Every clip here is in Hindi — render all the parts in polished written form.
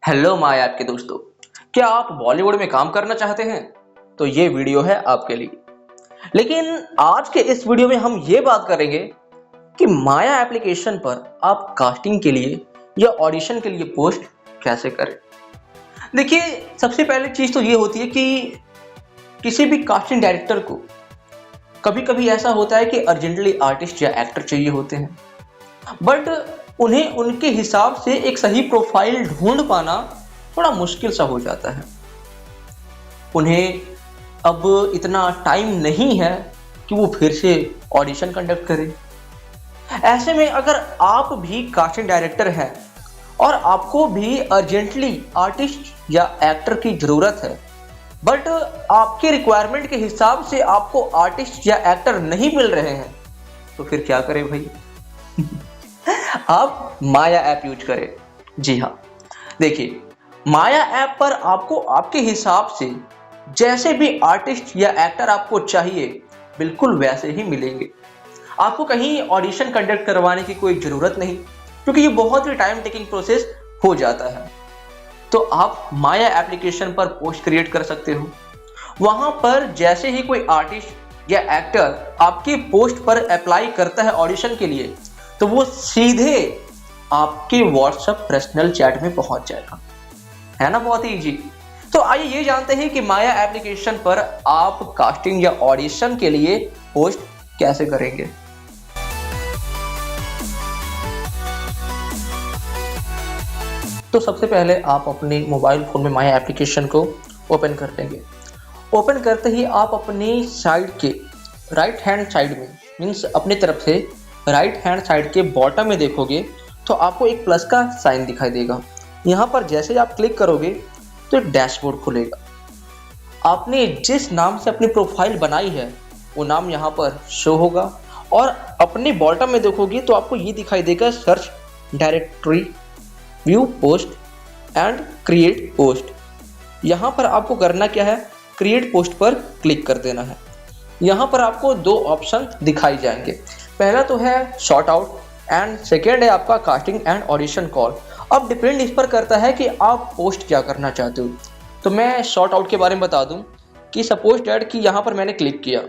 हेलो माय ऐप के दोस्तों। क्या आप बॉलीवुड में काम करना चाहते हैं तो ये वीडियो है आपके लिए। लेकिन आज के इस वीडियो में हम ये बात करेंगे कि माया एप्लीकेशन पर आप कास्टिंग के लिए या ऑडिशन के लिए पोस्ट कैसे करें। देखिए, सबसे पहली चीज तो ये होती है कि किसी भी कास्टिंग डायरेक्टर को कभी कभी ऐसा होता है कि अर्जेंटली आर्टिस्ट या एक्टर चाहिए होते हैं, बट उन्हें उनके हिसाब से एक सही प्रोफाइल ढूंढ पाना थोड़ा मुश्किल सा हो जाता है। उन्हें अब इतना टाइम नहीं है कि वो फिर से ऑडिशन कंडक्ट करें। ऐसे में अगर आप भी कास्टिंग डायरेक्टर हैं और आपको भी अर्जेंटली आर्टिस्ट या एक्टर की ज़रूरत है, बट आपके रिक्वायरमेंट के हिसाब से आपको आर्टिस्ट या एक्टर नहीं मिल रहे हैं, तो फिर क्या करें भाई? आप माया ऐप यूज करें। जी हाँ, देखिए, माया ऐप पर आपको आपके हिसाब से जैसे भी आर्टिस्ट या एक्टर आपको चाहिए बिल्कुल वैसे ही मिलेंगे। आपको कहीं ऑडिशन कंडक्ट करवाने की कोई ज़रूरत नहीं, क्योंकि ये बहुत ही टाइम टेकिंग प्रोसेस हो जाता है। तो आप माया एप्लीकेशन पर पोस्ट क्रिएट कर सकते हो। वहां पर जैसे ही कोई आर्टिस्ट या एक्टर आपकी पोस्ट पर अप्लाई करता है ऑडिशन के लिए, तो वो सीधे आपके व्हाट्सएप पर्सनल चैट में पहुंच जाएगा। है ना, बहुत ही इजी। तो आइए ये जानते हैं कि माया एप्लीकेशन पर आप कास्टिंग या ऑडिशन के लिए पोस्ट कैसे करेंगे। तो सबसे पहले आप अपने मोबाइल फोन में माया एप्लीकेशन को ओपन कर लेंगे। ओपन करते ही आप अपनी साइड के राइट हैंड साइड में, मीन्स अपनी तरफ से राइट हैंड साइड के बॉटम में देखोगे तो आपको एक प्लस का साइन दिखाई देगा। यहाँ पर जैसे ही आप क्लिक करोगे तो एक डैशबोर्ड खुलेगा। आपने जिस नाम से अपनी प्रोफाइल बनाई है वो नाम यहाँ पर शो होगा, और अपने बॉटम में देखोगे तो आपको ये दिखाई देगा search directory, view post and create post. यहाँ पर आपको करना क्या है, क्रिएट पोस्ट पर क्लिक कर देना है। यहाँ पर आपको दो ऑप्शन दिखाई जाएंगे। पहला तो है शॉर्ट आउट एंड सेकेंड है आपका कास्टिंग एंड ऑडिशन कॉल। अब डिपेंड इस पर करता है कि आप पोस्ट क्या करना चाहते हो। तो मैं शॉर्ट आउट के बारे में बता दूं कि सपोज डैट कि यहाँ पर मैंने क्लिक किया,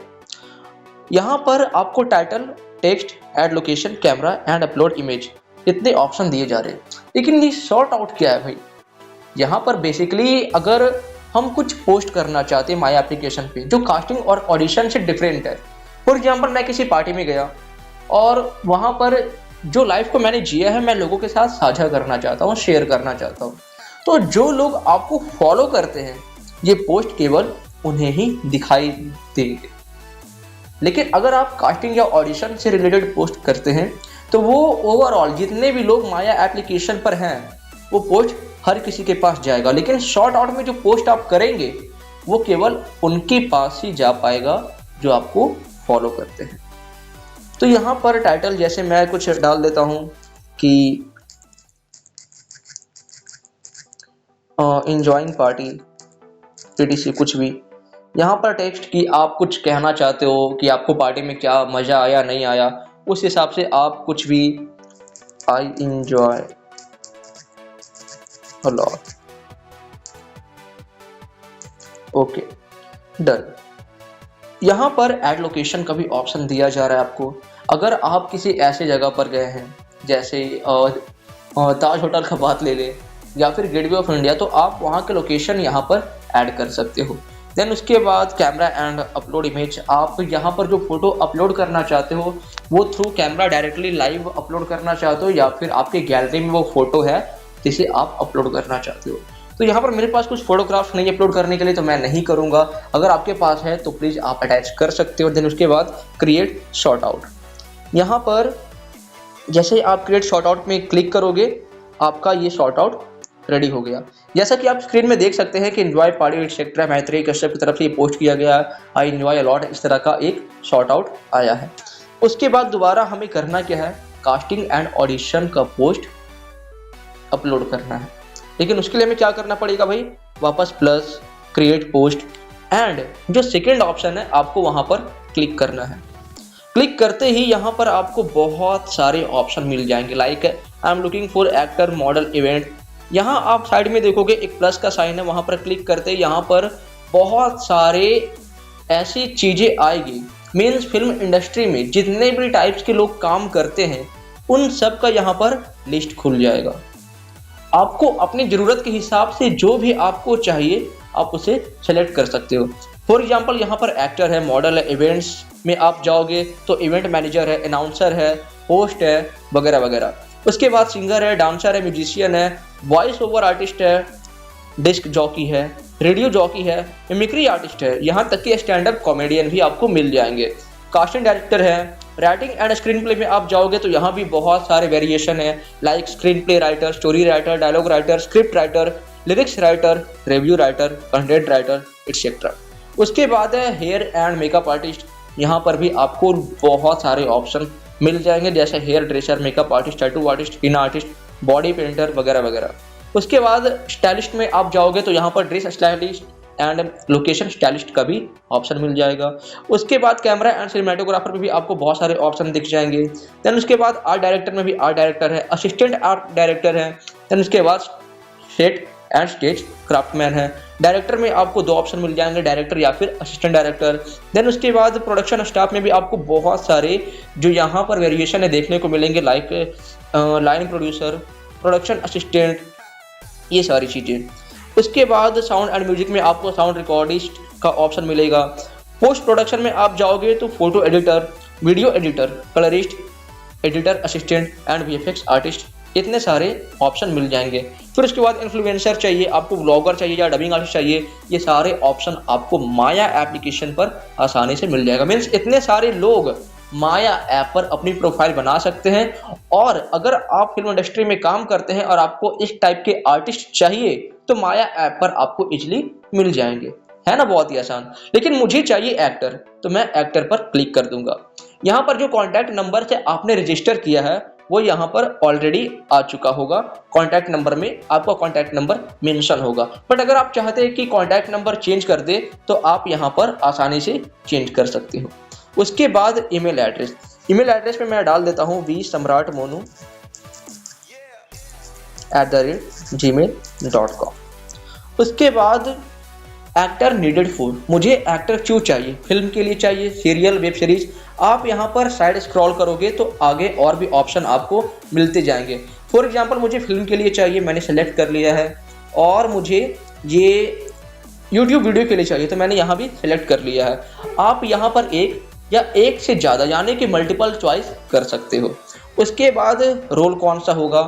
यहाँ पर आपको title, text, add location, camera and upload image, इतने ऑप्शन दिए जा रहे हैं। लेकिन ये शॉर्ट आउट क्या है भाई? यहाँ पर बेसिकली अगर हम कुछ पोस्ट करना चाहते हैं माई एप्लीकेशन पे जो कास्टिंग और ऑडिशन से डिफरेंट है। फॉर एग्जाम्पल, मैं किसी पार्टी में गया और वहाँ पर जो लाइफ को मैंने जिया है मैं लोगों के साथ साझा करना चाहता हूँ, शेयर करना चाहता हूँ। तो जो लोग आपको फॉलो करते हैं ये पोस्ट केवल उन्हें ही दिखाई देंगे। लेकिन अगर आप कास्टिंग या ऑडिशन से रिलेटेड पोस्ट करते हैं तो वो ओवरऑल जितने भी लोग माया एप्लीकेशन पर हैं वो पोस्ट हर किसी के पास जाएगा। लेकिन शॉर्ट आउट में जो पोस्ट आप करेंगे वो केवल उनके पास ही जा पाएगा जो आपको फॉलो करते हैं। तो यहाँ पर टाइटल जैसे मैं कुछ डाल देता हूँ कि एंजॉइंग पार्टी पीटीसी, कुछ भी। यहाँ पर टेक्स्ट कि आप कुछ कहना चाहते हो कि आपको पार्टी में क्या मज़ा आया नहीं आया, उस हिसाब से आप कुछ भी, I enjoy a lot, okay, done. यहाँ पर ऐड लोकेशन का भी ऑप्शन दिया जा रहा है आपको। अगर आप किसी ऐसे जगह पर गए हैं जैसे ताज होटल का बात ले ले या फिर गेटवे ऑफ इंडिया, तो आप वहाँ के लोकेशन यहाँ पर ऐड कर सकते हो। देन उसके बाद कैमरा एंड अपलोड इमेज, आप यहाँ पर जो फोटो अपलोड करना चाहते हो वो through camera directly live upload करना चाहते हो या फिर आपके गैलरी में वो फोटो है जिसे आप अपलोड करना चाहते हो। तो यहाँ पर मेरे पास कुछ फोटोग्राफ्स नहीं अपलोड करने के लिए, तो मैं नहीं करूँगा। अगर आपके पास है तो प्लीज़ आप अटैच कर सकते हो। देन उसके बाद क्रिएट शॉर्ट आउट, यहाँ पर जैसे आप क्रिएट शॉर्ट आउट में क्लिक करोगे आपका ये शॉर्ट आउट रेडी हो गया। जैसा कि आप स्क्रीन में देख सकते हैं कि एंजॉय पार्टी एक्सेट्रा मैत्री कश्यप की तरफ से ये पोस्ट किया गया, आई एंजॉय अ लॉट, इस तरह का एक शॉर्ट आउट आया है। उसके बाद दोबारा हमें करना क्या है, कास्टिंग एंड ऑडिशन का पोस्ट अपलोड करना है। लेकिन उसके लिए हमें क्या करना पड़ेगा भाई, वापस प्लस, क्रिएट पोस्ट एंड जो सेकेंड ऑप्शन है आपको वहां पर क्लिक करना है। क्लिक करते ही यहाँ पर आपको बहुत सारे ऑप्शन मिल जाएंगे, like I am looking for actor, model, event, यहाँ आप साइड में देखोगे एक प्लस का साइन है, वहाँ पर क्लिक करते ही यहाँ पर बहुत सारे ऐसी चीज़ें आएगी। मीन्स फिल्म इंडस्ट्री में जितने भी टाइप्स के लोग काम करते हैं उन सब का यहाँ पर लिस्ट खुल जाएगा। आपको अपनी ज़रूरत के हिसाब से जो भी आपको चाहिए आप उसे सेलेक्ट कर सकते हो। फॉर एग्जांपल यहाँ पर एक्टर है, मॉडल है, इवेंट्स में आप जाओगे तो इवेंट मैनेजर है, अनाउंसर है, होस्ट है, वगैरह वगैरह। उसके बाद सिंगर है, डांसर है, म्यूजिशियन है, वॉइस ओवर आर्टिस्ट है, डिस्क जॉकी है, रेडियो जॉकी है, मिमिक्री आर्टिस्ट है, यहाँ तक कि स्टैंड अप कॉमेडियन भी आपको मिल जाएंगे। कास्टिंग डायरेक्टर है, राइटिंग एंड स्क्रीन प्ले में आप जाओगे तो यहाँ भी बहुत सारे वेरिएशन है, like screenplay writer, story writer, dialogue writer, script writer, lyrics writer, review writer, content writer etcetera. उसके बाद है हेयर एंड मेकअप आर्टिस्ट, यहाँ पर भी आपको बहुत सारे ऑप्शन मिल जाएंगे, जैसे hair dresser, makeup artist, tattoo artist, skin artist, body painter, वगैरह वगैरह। उसके बाद स्टाइलिस्ट में आप जाओगे तो यहाँ पर dress stylist and location stylist का भी ऑप्शन मिल जाएगा। उसके बाद कैमरा एंड सिनेमेटोग्राफर में भी आपको बहुत सारे ऑप्शन दिख जाएंगे। देन उसके बाद आर्ट डायरेक्टर में भी आर्ट डायरेक्टर है, असिस्टेंट आर्ट डायरेक्टर है। देन उसके बाद सेट एंड स्टेज क्राफ्टमैन है। डायरेक्टर में आपको दो ऑप्शन मिल जाएंगे, डायरेक्टर या फिर असिस्टेंट डायरेक्टर। देन उसके बाद प्रोडक्शन स्टाफ में भी आपको बहुत सारे जो यहाँ पर वेरिएशन है देखने को मिलेंगे, like line producer, production assistant, ये सारी चीज़ें। उसके बाद साउंड एंड म्यूजिक में आपको साउंड रिकॉर्डिस्ट का ऑप्शन मिलेगा। पोस्ट प्रोडक्शन में आप जाओगे तो photo editor, video editor, colourist, editor assistant and VFX artist, इतने सारे ऑप्शन मिल जाएंगे। फिर उसके बाद इन्फ्लुएंसर चाहिए आपको, ब्लॉगर चाहिए या डबिंग आर्टिस्ट चाहिए, ये सारे ऑप्शन आपको माया एप्लीकेशन पर आसानी से मिल जाएगा। मीन्स इतने सारे लोग माया ऐप पर अपनी प्रोफाइल बना सकते हैं। और अगर आप फिल्म इंडस्ट्री में काम करते हैं और आपको इस टाइप के आर्टिस्ट चाहिए तो माया ऐप पर आपको इजीली मिल जाएंगे, है ना, बहुत ही आसान। लेकिन मुझे चाहिए एक्टर, तो मैं एक्टर पर क्लिक कर दूंगा। यहाँ पर जो कॉन्टैक्ट नंबर से आपने रजिस्टर किया है वो यहाँ पर ऑलरेडी आ चुका होगा। कॉन्टैक्ट नंबर में आपका कॉन्टैक्ट नंबर मेंशन होगा। बट अगर आप चाहते हैं कि कॉन्टैक्ट नंबर चेंज कर दे तो आप यहाँ पर आसानी से चेंज कर सकते हो। उसके बाद ईमेल एड्रेस, ईमेल एड्रेस में मैं डाल देता हूँ vsamratmonu@gmail.com। उसके बाद एक्टर नीडेड फॉर, मुझे एक्टर क्यों चाहिए, फिल्म के लिए चाहिए, सीरियल, वेब सीरीज। आप यहाँ पर साइड स्क्रॉल करोगे तो आगे और भी ऑप्शन आपको मिलते जाएंगे। फॉर एग्जांपल मुझे फिल्म के लिए चाहिए, मैंने सेलेक्ट कर लिया है। और मुझे ये यूट्यूब वीडियो के लिए चाहिए तो मैंने यहाँ भी सेलेक्ट कर लिया है। आप यहाँ पर एक या एक से ज़्यादा यानी कि मल्टीपल चॉइस कर सकते हो। उसके बाद रोल कौन सा होगा,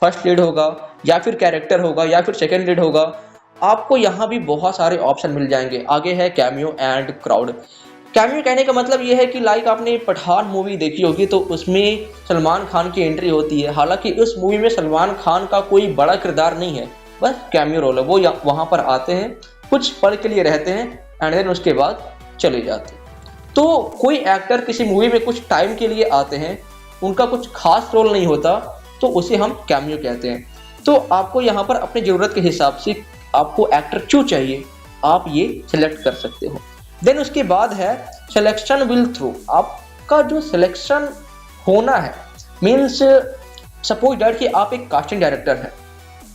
फर्स्ट लीड होगा या फिर कैरेक्टर होगा या फिर सेकेंड लीड होगा, आपको यहाँ भी बहुत सारे ऑप्शन मिल जाएंगे। आगे है कैमियो एंड क्राउड। कैमियो कहने का मतलब ये है कि लाइक आपने पठान मूवी देखी होगी तो उसमें सलमान खान की एंट्री होती है। हालांकि उस मूवी में सलमान खान का कोई बड़ा किरदार नहीं है, बस कैमियो रोल है। वो वहाँ पर आते हैं, कुछ पल के लिए रहते हैं एंड देन उसके बाद चले जाते हैं। तो कोई एक्टर किसी मूवी में कुछ टाइम के लिए आते हैं, उनका कुछ खास रोल नहीं होता, तो उसे हम कैमियो कहते हैं। तो आपको यहाँ पर अपनी ज़रूरत के हिसाब से आपको एक्टर क्यों चाहिए आप ये सिलेक्ट कर सकते हो। देन उसके बाद है सिलेक्शन विल थ्रू। आपका जो सिलेक्शन होना है, मीन्स सपोज दैट कि आप एक कास्टिंग डायरेक्टर हैं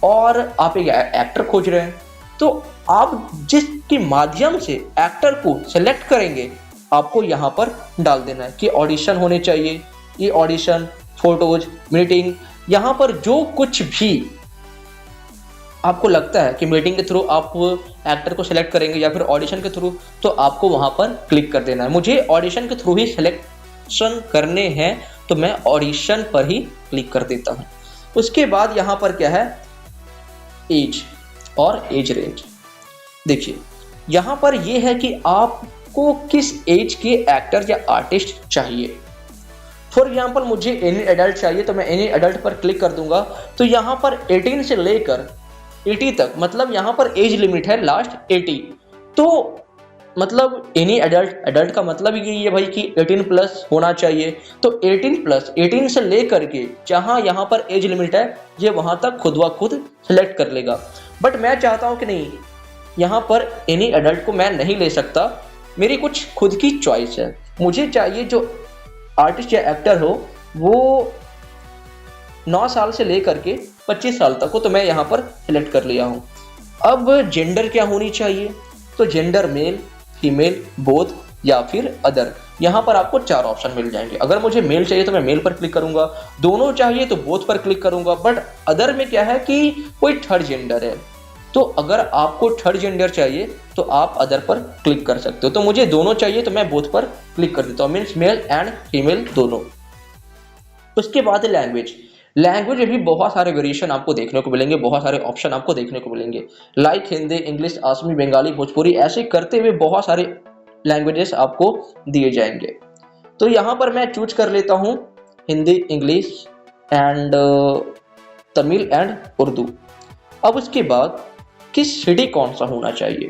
और आप एक एक्टर खोज रहे हैं, तो आप जिसके माध्यम से एक्टर को सिलेक्ट करेंगे आपको यहाँ पर डाल देना है कि ऑडिशन होने चाहिए। ये ऑडिशन, फोटोज, मीटिंग, यहाँ पर जो कुछ भी आपको लगता है कि मीटिंग के थ्रू आप एक्टर को सिलेक्ट करेंगे या फिर ऑडिशन के थ्रू, तो आपको वहाँ पर क्लिक कर देना है। मुझे ऑडिशन के थ्रू ही सिलेक्शन करने हैं तो मैं ऑडिशन पर ही क्लिक कर देता हूँ। उसके बाद यहाँ पर क्या है, एज और एज रेंज। देखिए यहाँ पर ये है कि आपको किस एज के एक्टर या आर्टिस्ट चाहिए। फॉर एग्जाम्पल मुझे एनी एडल्ट चाहिए तो मैं एनी एडल्ट पर क्लिक कर दूंगा। तो यहाँ पर 18 से लेकर 80 तक, मतलब यहाँ पर एज लिमिट है लास्ट 80। तो मतलब एनी एडल्ट का मतलब ये है भाई कि 18 प्लस होना चाहिए। तो 18 प्लस, 18 से लेकर के जहाँ यहाँ पर एज लिमिट है ये वहाँ तक खुद ब खुद सेलेक्ट कर लेगा। बट मैं चाहता हूँ कि नहीं, यहाँ पर एनी एडल्ट को मैं नहीं ले सकता, मेरी कुछ खुद की चॉइस है। मुझे चाहिए जो आर्टिस्ट या एक्टर हो वो 9 साल से लेकर के 25 साल तक हो, तो मैं यहाँ पर सिलेक्ट कर लिया हूँ। अब जेंडर क्या होनी चाहिए, तो जेंडर मेल, फीमेल, बोथ या फिर अदर। यहाँ पर आपको 4 ऑप्शन मिल जाएंगे। अगर मुझे मेल चाहिए तो मैं मेल पर क्लिक करूंगा, दोनों चाहिए तो बोथ पर क्लिक करूंगा, बट अदर में क्या है कि कोई थर्ड जेंडर है, तो अगर आपको थर्ड जेंडर चाहिए तो आप अदर पर क्लिक कर सकते हो। तो मुझे दोनों चाहिए तो मैं बोथ पर क्लिक कर देता हूँ, मीन्स मेल एंड फीमेल दोनों। उसके बाद लैंग्वेज। लैंग्वेज में भी बहुत सारे वेरिएशन आपको देखने को मिलेंगे, बहुत सारे ऑप्शन आपको देखने को मिलेंगे, लाइक हिंदी, इंग्लिश, असमी, बंगाली, भोजपुरी, ऐसे करते हुए बहुत सारे लैंग्वेजेस आपको दिए जाएंगे। तो यहाँ पर मैं चूज कर लेता हूँ Hindi, English and Tamil and Urdu. अब उसके बाद किस सिटी कौन सा होना चाहिए,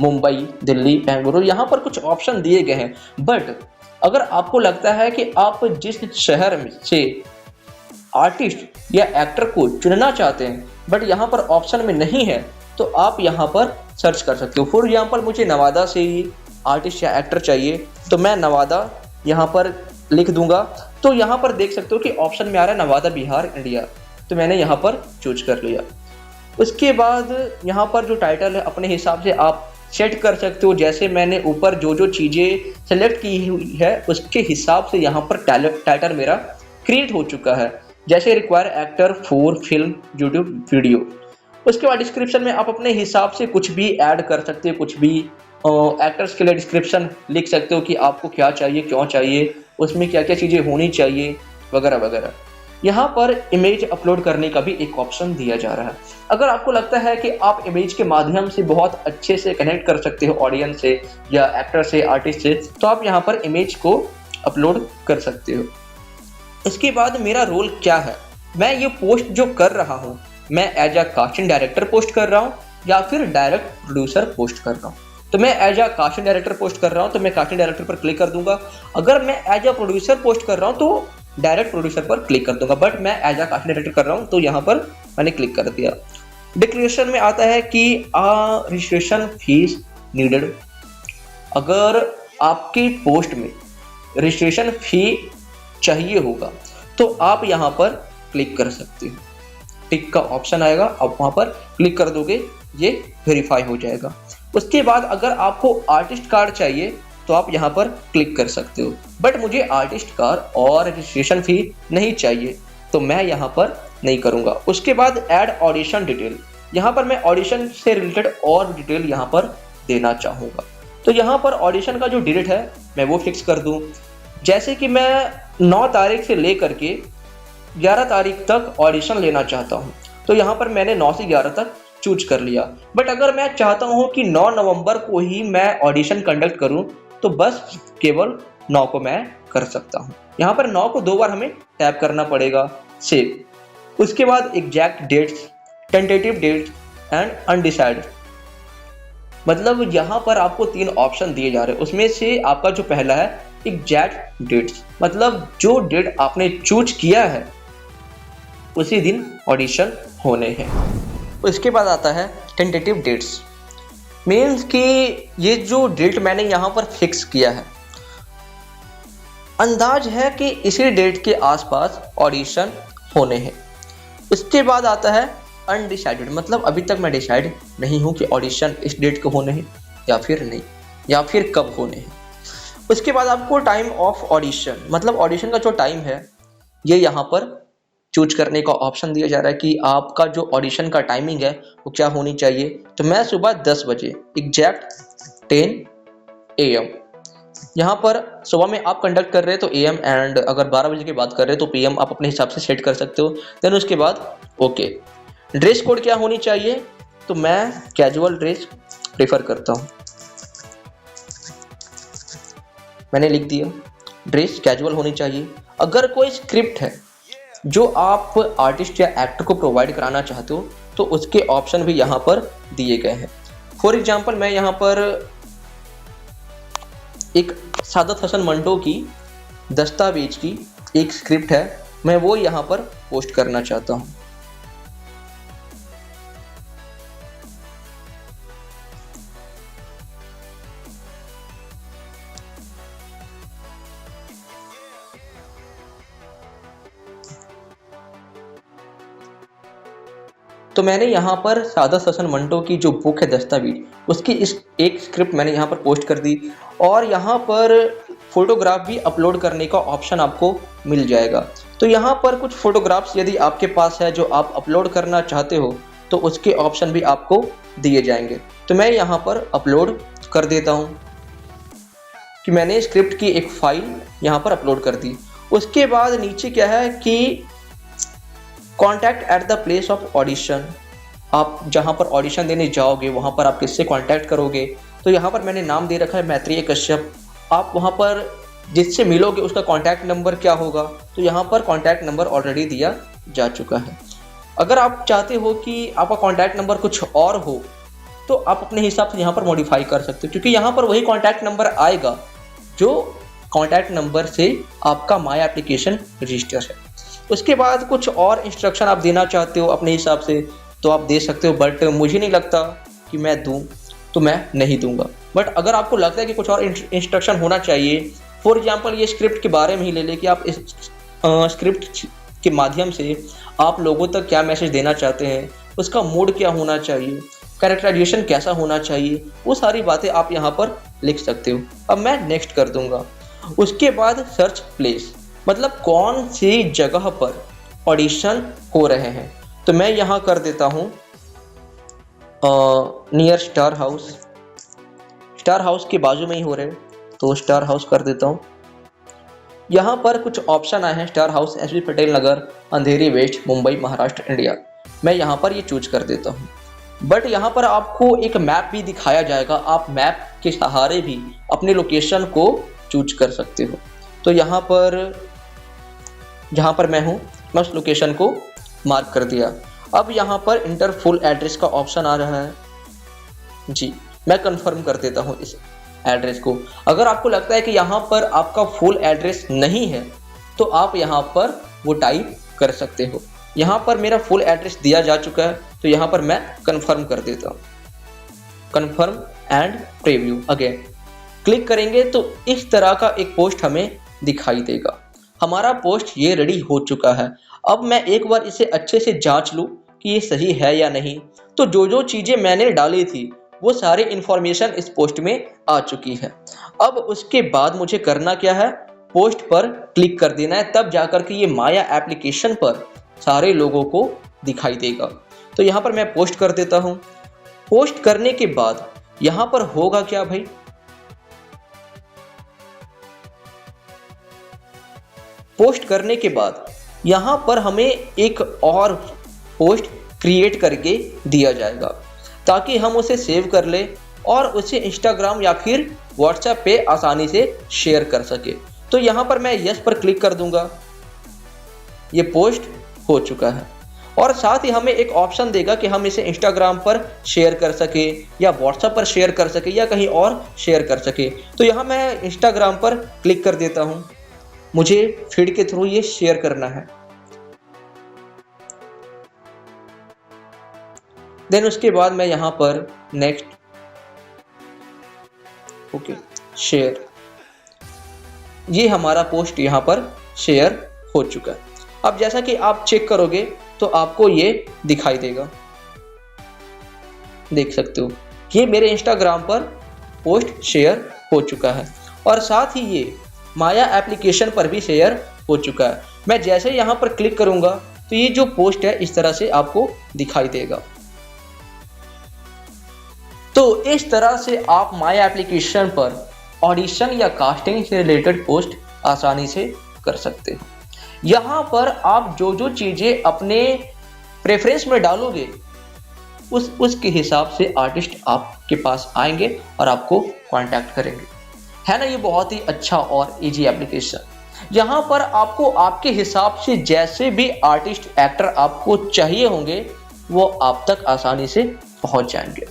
मुंबई, दिल्ली, बेंगलुरु, यहाँ पर कुछ ऑप्शन दिए गए हैं। बट अगर आपको लगता है कि आप जिस शहर से आर्टिस्ट या एक्टर को चुनना चाहते हैं बट यहाँ पर ऑप्शन में नहीं है, तो आप यहाँ पर सर्च कर सकते हो। फॉर एग्जाम्पल मुझे नवादा से ही आर्टिस्ट या एक्टर चाहिए, तो मैं नवादा यहाँ पर लिख दूंगा। तो यहाँ पर देख सकते हो कि ऑप्शन में आ रहा है नवादा, बिहार, इंडिया, तो मैंने यहाँ पर चूज कर लिया। उसके बाद यहाँ पर जो टाइटल है अपने हिसाब से आप सेट कर सकते हो, जैसे मैंने ऊपर जो जो चीज़ें सेलेक्ट की हुई है उसके हिसाब से यहाँ पर टाइटल मेरा क्रिएट हो चुका है। जैसे require actor for film YouTube video. उसके बाद डिस्क्रिप्शन में आप अपने हिसाब से कुछ भी ऐड कर सकते हो, कुछ भी एक्टर्स के लिए डिस्क्रिप्शन लिख सकते हो कि आपको क्या चाहिए, क्यों चाहिए, उसमें क्या क्या चीज़ें होनी चाहिए, वगैरह वगैरह। यहाँ पर इमेज अपलोड करने का भी एक ऑप्शन दिया जा रहा है। अगर आपको लगता है कि आप इमेज के माध्यम से बहुत अच्छे से कनेक्ट कर सकते हो ऑडियंस से या एक्टर से, आर्टिस्ट से, तो आप यहाँ पर इमेज को अपलोड कर सकते हो। इसके बाद मेरा रोल क्या है, मैं ये पोस्ट जो कर रहा हूँ, मैं as a casting director post कर रहा हूँ या फिर डायरेक्ट प्रोड्यूसर पोस्ट कर रहा हूँ। तो मैं as a casting director post कर रहा हूँ तो मैं कास्टिंग डायरेक्टर पर क्लिक कर दूंगा। अगर मैं एज अ प्रोड्यूसर पोस्ट कर रहा हूँ तो डायरेक्ट प्रोड्यूसर पर क्लिक कर दूंगा, बट मैं एज अ कास्टिंग डायरेक्टर कर रहा हूँ तो यहाँ पर मैंने क्लिक कर दिया। डिक्लेरेशन में आता है कि रजिस्ट्रेशन फीस नीडेड। अगर आपकी पोस्ट में रजिस्ट्रेशन फी चाहिए होगा तो आप यहाँ पर क्लिक कर सकते हो, टिक का ऑप्शन आएगा, आप वहाँ पर क्लिक कर दोगे, ये वेरीफाई हो जाएगा। उसके बाद अगर आपको आर्टिस्ट कार्ड चाहिए तो आप यहाँ पर क्लिक कर सकते हो, बट मुझे आर्टिस्ट कार्ड और रजिस्ट्रेशन फी नहीं चाहिए तो मैं यहाँ पर नहीं करूँगा। उसके बाद ऐड ऑडिशन डिटेल, यहाँ पर मैं ऑडिशन से रिलेटेड और डिटेल यहाँ पर देना चाहूँगा। तो यहाँ पर ऑडिशन का जो डेट है मैं वो फिक्स कर दूँ, जैसे कि मैं 9 तारीख से लेकर के 11 तारीख तक ऑडिशन लेना चाहता हूँ, तो यहाँ पर मैंने 9 से 11 तक चूज कर लिया। बट अगर मैं चाहता हूँ कि 9 नवंबर को ही मैं ऑडिशन कंडक्ट करूँ तो बस केवल 9 को मैं कर सकता हूँ। यहाँ पर 9 को 2 बार हमें टैप करना पड़ेगा, सेव। उसके बाद exact dates, tentative dates and undecided. मतलब यहाँ पर आपको 3 ऑप्शन दिए जा रहे हैं, उसमें से आपका जो पहला है एग्जैक्ट डेट्स, मतलब जो डेट आपने चूज किया है उसी दिन ऑडिशन होने हैं। उसके बाद आता है टेंटेटिव डेट्स, मीन्स कि ये जो डेट मैंने यहाँ पर फिक्स किया है, अंदाज है कि इसी डेट के आसपास ऑडिशन होने हैं। उसके बाद आता है अनडिसाइडेड, मतलब अभी तक मैं डिसाइड नहीं हूँ कि ऑडिशन इस डेट को होने हैं या फिर नहीं, या फिर कब होने हैं। उसके बाद आपको टाइम ऑफ ऑडिशन, मतलब ऑडिशन का जो टाइम है ये यहाँ पर चूज करने का ऑप्शन दिया जा रहा है कि आपका जो ऑडिशन का टाइमिंग है वो क्या होनी चाहिए। तो मैं सुबह 10 बजे एग्जैक्ट 10 AM, यहाँ पर सुबह में आप कंडक्ट कर रहे हैं तो AM, एंड अगर 12 बजे की बात कर रहे हैं तो PM आप अपने हिसाब से सेट कर सकते हो। देन उसके बाद ओके। ड्रेस कोड क्या होनी चाहिए, तो मैं कैजुअल ड्रेस प्रेफर करता हूँ, मैंने लिख दिया ड्रेस कैजुअल होनी चाहिए। अगर कोई स्क्रिप्ट है जो आप आर्टिस्ट या एक्टर को प्रोवाइड कराना चाहते हो तो उसके ऑप्शन भी यहाँ पर दिए गए हैं। फॉर एग्जांपल मैं यहाँ पर एक सादत हसन मंटो की दस्तावेज की एक स्क्रिप्ट है, मैं वो यहाँ पर पोस्ट करना चाहता हूँ। तो मैंने यहाँ पर सादा ससन मंटो की जो बुक है दस्तावेज, उसकी इस एक स्क्रिप्ट मैंने यहाँ पर पोस्ट कर दी और यहाँ पर फोटोग्राफ भी अपलोड करने का ऑप्शन आपको मिल जाएगा। तो यहाँ पर कुछ फोटोग्राफ्स यदि आपके पास है जो आप अपलोड करना चाहते हो तो उसके ऑप्शन भी आपको दिए जाएंगे। तो मैं यहाँ पर अपलोड कर देता हूँ कि मैंने स्क्रिप्ट की एक फाइल यहाँ पर अपलोड कर दी। उसके बाद नीचे क्या है कि contact at the place of audition, आप जहाँ पर ऑडिशन देने जाओगे वहाँ पर आप किससे कॉन्टैक्ट करोगे। तो यहाँ पर मैंने नाम दे रखा है मैत्रेय कश्यप। आप वहाँ पर जिससे मिलोगे उसका कॉन्टैक्ट नंबर क्या होगा, तो यहाँ पर कॉन्टैक्ट नंबर ऑलरेडी दिया जा चुका है। अगर आप चाहते हो कि आपका कॉन्टैक्ट नंबर कुछ और हो तो आप अपने हिसाब से यहाँ पर मॉडिफाई कर सकते हो, क्योंकि यहाँ पर वही कॉन्टैक्ट नंबर आएगा जो कॉन्टैक्ट नंबर से आपका माय एप्लीकेशन रजिस्टर है। उसके बाद कुछ और इंस्ट्रक्शन आप देना चाहते हो अपने हिसाब से तो आप दे सकते हो, बट मुझे नहीं लगता कि मैं दूं, तो मैं नहीं दूंगा। बट अगर आपको लगता है कि कुछ और इंस्ट्रक्शन होना चाहिए, फॉर एग्जांपल ये स्क्रिप्ट के बारे में ही ले ले कि आप इस स्क्रिप्ट के माध्यम से आप लोगों तक क्या मैसेज देना चाहते हैं, उसका मूड क्या होना चाहिए, कैरेक्टराइजेशन कैसा होना चाहिए, वो सारी बातें आप यहाँ पर लिख सकते हो। अब मैं नेक्स्ट कर दूंगा। उसके बाद सर्च प्लेस, मतलब कौन सी जगह पर ऑडिशन हो रहे हैं, तो मैं यहाँ कर देता हूँ near star house. Star house के बाजू में ही हो रहे तो स्टार हाउस कर देता हूँ। यहाँ पर कुछ ऑप्शन आए हैं, star house, SV Patel Nagar, अंधेरी वेस्ट, मुंबई, महाराष्ट्र, इंडिया। मैं यहाँ पर ये चूज कर देता हूँ। बट यहाँ पर आपको एक मैप भी दिखाया जाएगा, आप मैप के सहारे भी अपने लोकेशन को चूज कर सकते हो। तो यहाँ पर जहाँ पर मैं हूँ मैं उस लोकेशन को मार्क कर दिया। अब यहाँ पर इंटर फुल एड्रेस का ऑप्शन आ रहा है जी, मैं कंफर्म कर देता हूँ इस एड्रेस को। अगर आपको लगता है कि यहाँ पर आपका फुल एड्रेस नहीं है तो आप यहाँ पर वो टाइप कर सकते हो। यहाँ पर मेरा फुल एड्रेस दिया जा चुका है तो यहाँ पर मैं कंफर्म कर देता हूँ, confirm and preview again. Click करेंगे तो इस तरह का एक पोस्ट हमें दिखाई देगा। हमारा पोस्ट ये रेडी हो चुका है। अब मैं एक बार इसे अच्छे से जांच लूँ कि ये सही है या नहीं। तो जो जो चीज़ें मैंने डाली थी वो सारे इंफॉर्मेशन इस पोस्ट में आ चुकी है। अब उसके बाद मुझे करना क्या है, पोस्ट पर क्लिक कर देना है, तब जाकर के ये माया एप्लीकेशन पर सारे लोगों को दिखाई देगा। तो यहाँ पर मैं पोस्ट कर देता हूँ। पोस्ट करने के बाद यहाँ पर होगा क्या भाई, पोस्ट करने के बाद यहाँ पर हमें एक और पोस्ट क्रिएट करके दिया जाएगा ताकि हम उसे सेव कर ले और उसे इंस्टाग्राम या फिर व्हाट्सएप पे आसानी से शेयर कर सके। तो यहाँ पर मैं यस पर क्लिक कर दूंगा। ये पोस्ट हो चुका है और साथ ही हमें एक ऑप्शन देगा कि हम इसे इंस्टाग्राम पर शेयर कर सके या व्हाट्सएप पर शेयर कर सके या कहीं और शेयर कर सके। तो यहाँ मैं इंस्टाग्राम पर क्लिक कर देता हूँ, मुझे फीड के थ्रू ये शेयर करना है। देन उसके बाद मैं यहाँ पर नेक्स्ट ओके शेयर, ये हमारा पोस्ट यहाँ पर शेयर हो चुका है। अब जैसा कि आप चेक करोगे तो आपको ये दिखाई देगा, देख सकते हो ये मेरे इंस्टाग्राम पर पोस्ट शेयर हो चुका है और साथ ही ये माया एप्लीकेशन पर भी शेयर हो चुका है। मैं जैसे यहाँ पर क्लिक करूँगा तो ये जो पोस्ट है इस तरह से आपको दिखाई देगा। तो इस तरह से आप माया एप्लीकेशन पर ऑडिशन या कास्टिंग से रिलेटेड पोस्ट आसानी से कर सकते हो। यहाँ पर आप जो जो चीज़ें अपने प्रेफरेंस में डालोगे उसके हिसाब से आर्टिस्ट आपके पास आएंगे और आपको कांटेक्ट करेंगे। है ना, ये बहुत ही अच्छा और इजी एप्लीकेशन। यहाँ पर आपको आपके हिसाब से जैसे भी आर्टिस्ट एक्टर आपको चाहिए होंगे वो आप तक आसानी से पहुँच जाएंगे।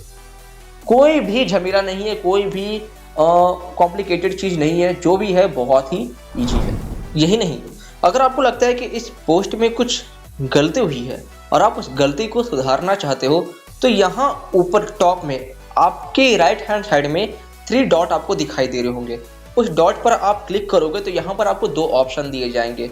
कोई भी झमेला नहीं है, कोई भी कॉम्प्लिकेटेड चीज़ नहीं है, जो भी है बहुत ही इजी है। यही नहीं, अगर आपको लगता है कि इस पोस्ट में कुछ गलती हुई है और आप उस गलती को सुधारना चाहते हो तो यहाँ ऊपर टॉप में आपके राइट हैंड साइड में 3 डॉट आपको दिखाई दे रहे होंगे। उस डॉट पर आप क्लिक करोगे तो यहाँ पर आपको 2 ऑप्शन दिए जाएंगे,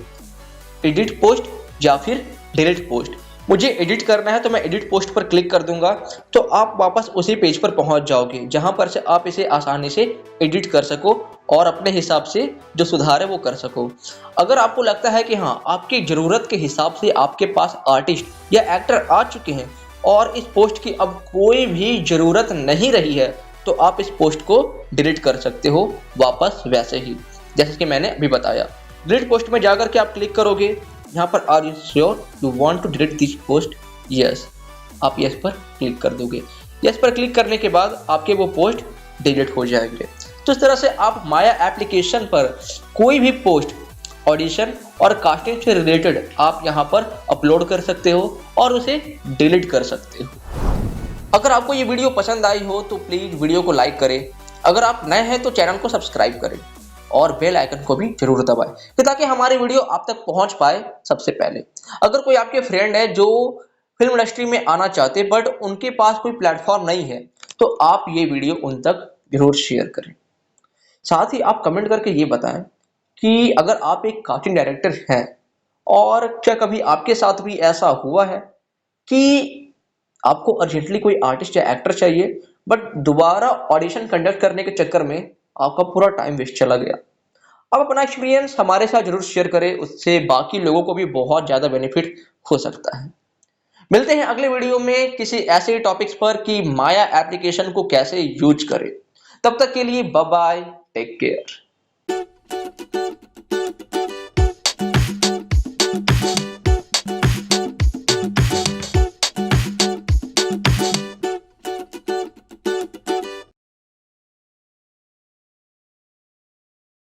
एडिट पोस्ट या फिर डिलीट पोस्ट। मुझे एडिट करना है तो मैं एडिट पोस्ट पर क्लिक कर दूंगा, तो आप वापस उसी पेज पर पहुंच जाओगे जहां पर से आप इसे आसानी से एडिट कर सको और अपने हिसाब से जो सुधार है वो कर सको। अगर आपको लगता है कि हाँ, आपकी ज़रूरत के हिसाब से आपके पास आर्टिस्ट या एक्टर आ चुके हैं और इस पोस्ट की अब कोई भी ज़रूरत नहीं रही है, तो आप इस पोस्ट को डिलीट कर सकते हो वापस वैसे ही, जैसे कि मैंने अभी बताया। डिलीट पोस्ट में जाकर के आप क्लिक करोगे, यहाँ पर are you sure you want to delete this post, yes, आप यस पर क्लिक कर दोगे। यस पर क्लिक करने के बाद आपके वो पोस्ट डिलीट हो जाएंगे। तो इस तरह से आप माया एप्लीकेशन पर कोई भी पोस्ट ऑडिशन और कास्टिंग से रिलेटेड आप यहाँ पर अपलोड कर सकते हो और उसे डिलीट कर सकते हो। अगर आपको ये वीडियो पसंद आई हो तो प्लीज़ वीडियो को लाइक करें। अगर आप नए हैं तो चैनल को सब्सक्राइब करें और बेल आइकन को भी जरूर दबाएं कि ताकि हमारी वीडियो आप तक पहुंच पाए सबसे पहले। अगर कोई आपके फ्रेंड है जो फिल्म इंडस्ट्री में आना चाहते बट उनके पास कोई प्लेटफॉर्म नहीं है, तो आप ये वीडियो उन तक जरूर शेयर करें। साथ ही आप कमेंट करके ये बताएं कि अगर आप एक कास्टिंग डायरेक्टर हैं और क्या कभी आपके साथ भी ऐसा हुआ है कि आपको अर्जेंटली कोई आर्टिस्ट या एक्टर चाहिए बट दोबारा ऑडिशन कंडक्ट करने के चक्कर में आपका पूरा टाइम वेस्ट चला गया। आप अपना एक्सपीरियंस हमारे साथ जरूर शेयर करें, उससे बाकी लोगों को भी बहुत ज़्यादा बेनिफिट हो सकता है। मिलते हैं अगले वीडियो में किसी ऐसे टॉपिक्स पर कि माया एप्लीकेशन को कैसे यूज करें। तब तक के लिए बाय बाय, टेक केयर।